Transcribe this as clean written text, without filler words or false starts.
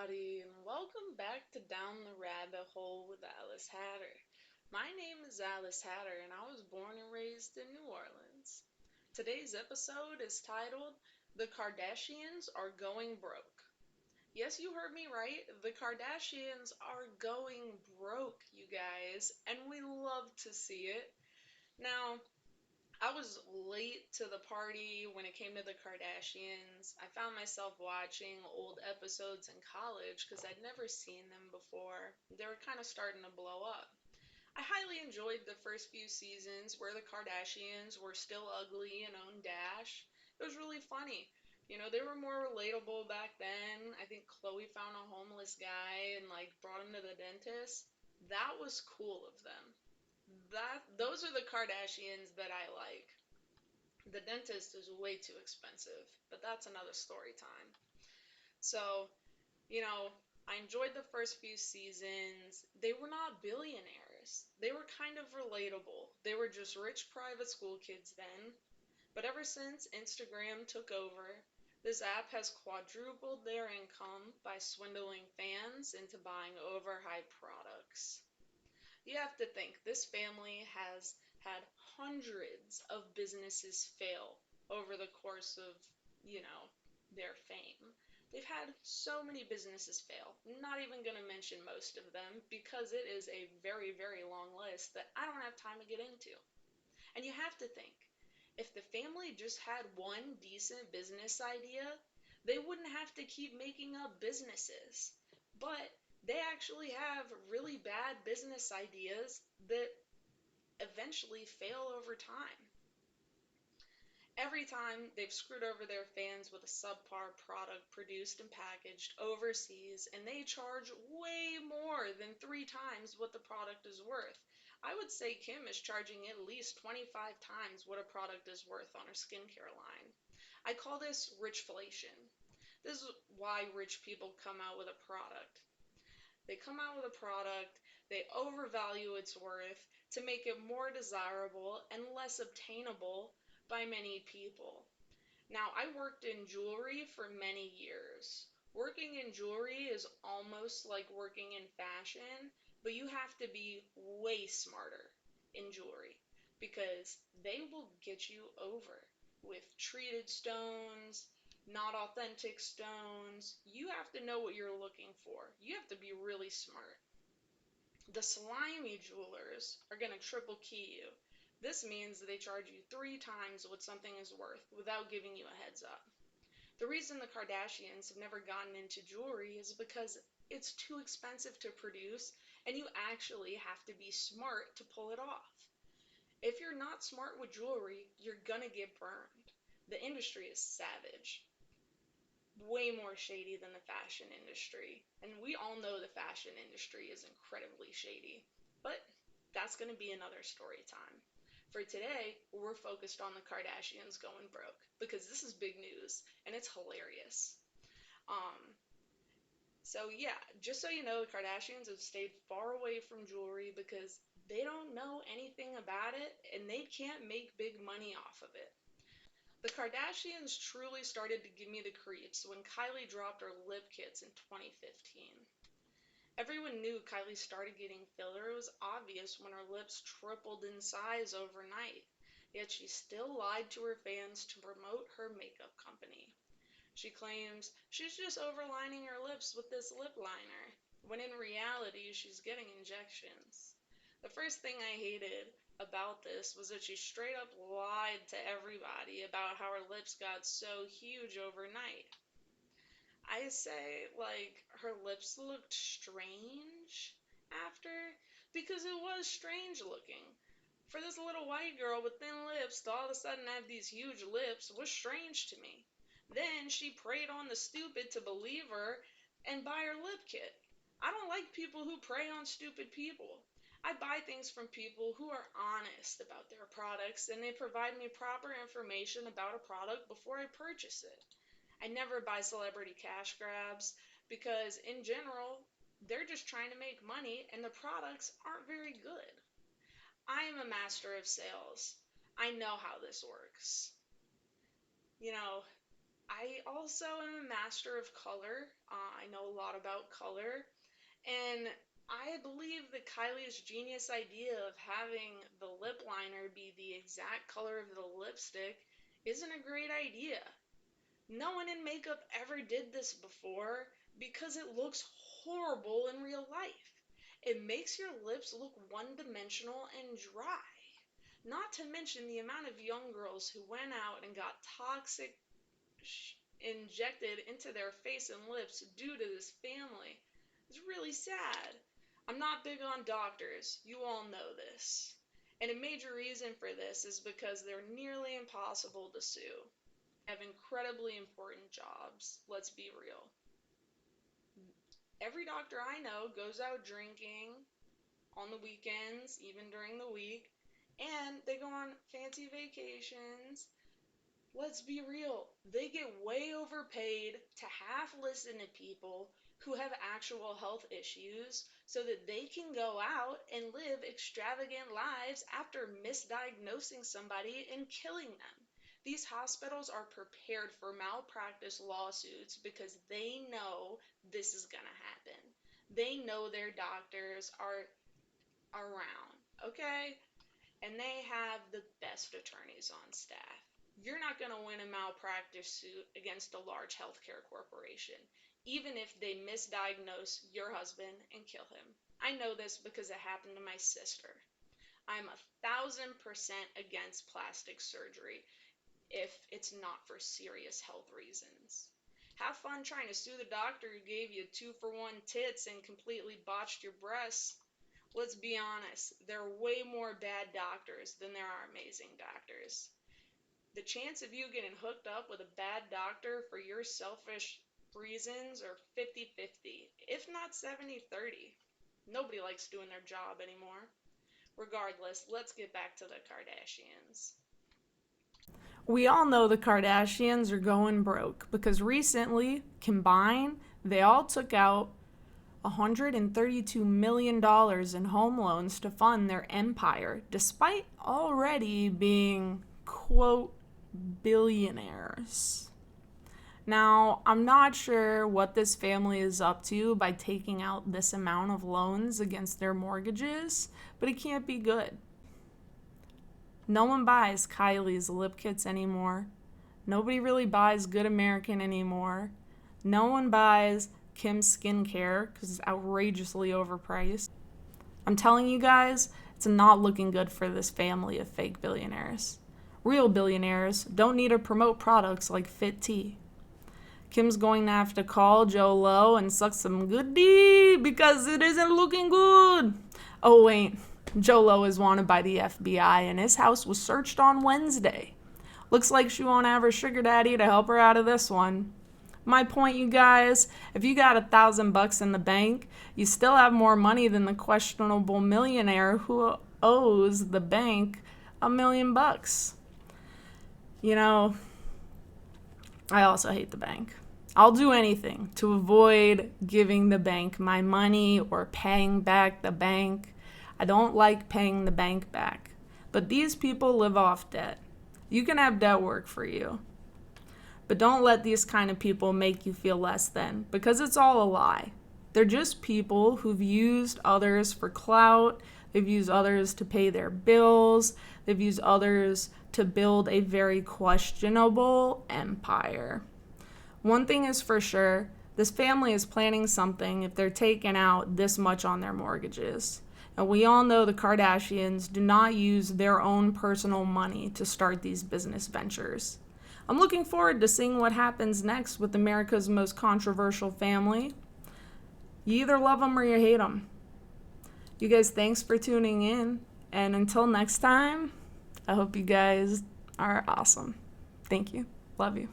everybody, and welcome back to Down the Rabbit Hole with Alice Hatter. My name is Alice Hatter, and I was born and raised in New Orleans. Today's episode is titled The Kardashians Are Going Broke. Yes, you heard me right. The Kardashians are going broke, you guys, and we love to see it. Now, I was late to the party when it came to the Kardashians. I found myself watching old episodes in college because I'd never seen them before. They were kind of starting to blow up. I highly enjoyed the first few seasons where the Kardashians were still ugly and owned Dash. It was really funny. They were more relatable back then. I think Khloe found a homeless guy and brought him to the dentist. That was cool of them. Those are the Kardashians that I like. The dentist is way too expensive, but that's another story time. So, you know, I enjoyed the first few seasons. They were not billionaires. They were kind of relatable. They were just rich private school kids then. But ever since Instagram took over, this app has quadrupled their income by swindling fans into buying overhyped products. You have to think this family has had hundreds of businesses fail over the course of, you know, their fame. They've had so many businesses fail. Not even going to mention most of them because it is a very, very long list that I don't have time to get into. And you have to think if the family just had one decent business idea, they wouldn't have to keep making up businesses. But they actually have really bad business ideas that eventually fail over time. Every time they've screwed over their fans with a subpar product produced and packaged overseas, and they charge way more than three times what the product is worth. I would say Kim is charging at least 25 times what a product is worth on her skincare line. I call this richflation. This is why rich people come out with a product. They come out with a product, they overvalue its worth to make it more desirable and less obtainable by many people. Now, I worked in jewelry for many years. Working in jewelry is almost like working in fashion, but you have to be way smarter in jewelry because they will get you over with treated stones, not authentic stones. You have to know what you're looking for. You have to be really smart. The slimy jewelers are going to triple key you. This means that they charge you three times what something is worth without giving you a heads up. The reason the Kardashians have never gotten into jewelry is because it's too expensive to produce and you actually have to be smart to pull it off. If you're not smart with jewelry, you're gonna get burned. The industry is savage. Way more shady than the fashion industry. And we all know the fashion industry is incredibly shady. But that's going to be another story time. For today, we're focused on the Kardashians going broke because this is big news and it's hilarious. Um, yeah, just so you know, the Kardashians have stayed far away from jewelry because they don't know anything about it and they can't make big money off of it. The Kardashians truly started to give me the creeps when Kylie dropped her lip kits in 2015. Everyone knew Kylie started getting filler. It was obvious when her lips tripled in size overnight. Yet she still lied to her fans to promote her makeup company. She claims she's just overlining her lips with this lip liner, when in reality she's getting injections. The first thing I hated about this was that she straight up lied to everybody about how her lips got so huge overnight. I say, her lips looked strange after, because it was strange looking. For this little white girl with thin lips to all of a sudden have these huge lips was strange to me. Then she preyed on the stupid to believe her and buy her lip kit. I don't like people who prey on stupid people. I buy things from people who are honest about their products and they provide me proper information about a product before I purchase it. I never buy celebrity cash grabs because, in general, they're just trying to make money and the products aren't very good. I am a master of sales. I know how this works. You know, I also am a master of color. I know a lot about color. And I believe that Kylie's genius idea of having the lip liner be the exact color of the lipstick isn't a great idea. No one in makeup ever did this before because it looks horrible in real life. It makes your lips look one dimensional and dry. Not to mention the amount of young girls who went out and got toxic injected into their face and lips due to this family. It's really sad. I'm not big on doctors. You all know this. And a major reason for this is because they're nearly impossible to sue. Have incredibly important jobs. Let's be real. Every doctor I know goes out drinking on the weekends, even during the week, and they go on fancy vacations. Let's be real. They get way overpaid to half listen to people who have actual health issues so that they can go out and live extravagant lives after misdiagnosing somebody and killing them. These hospitals are prepared for malpractice lawsuits because they know this is going to happen. They know their doctors are around, okay? And they have the best attorneys on staff. You're not going to win a malpractice suit against a large healthcare corporation, even if they misdiagnose your husband and kill him. I know this because it happened to my sister. I'm 1,000% against plastic surgery if it's not for serious health reasons. Have fun trying to sue the doctor who gave you 2-for-1 tits and completely botched your breasts. Let's be honest, there are way more bad doctors than there are amazing doctors. The chance of you getting hooked up with a bad doctor for your selfish reasons are 50-50, if not 70-30. Nobody likes doing their job anymore. Regardless, let's get back to the Kardashians. We all know the Kardashians are going broke because recently, combined, they all took out $132 million in home loans to fund their empire, despite already being, quote, billionaires. Now, I'm not sure what this family is up to by taking out this amount of loans against their mortgages, but it can't be good. No one buys Kylie's lip kits anymore. Nobody really buys Good American anymore. No one buys Kim's skincare because it's outrageously overpriced. I'm telling you guys, it's not looking good for this family of fake billionaires. Real billionaires don't need to promote products like Fit Tea. Kim's going to have to call ZALO and suck some good D because it isn't looking good. Oh, wait. ZALO is wanted by the FBI and his house was searched on Wednesday. Looks like she won't have her sugar daddy to help her out of this one. My point, you guys, if you got $1,000 in the bank, you still have more money than the questionable millionaire who owes the bank $1 million. You know, I also hate the bank. I'll do anything to avoid giving the bank my money or paying back the bank. I don't like paying the bank back. But these people live off debt. You can have debt work for you. But don't let these kind of people make you feel less than, because it's all a lie. They're just people who've used others for clout. They've used others to pay their bills. They've used others to build a very questionable empire. One thing is for sure, this family is planning something if they're taking out this much on their mortgages. And we all know the Kardashians do not use their own personal money to start these business ventures. I'm looking forward to seeing what happens next with America's most controversial family. You either love them or you hate them. You guys, thanks for tuning in. And until next time, I hope you guys are awesome. Thank you. Love you.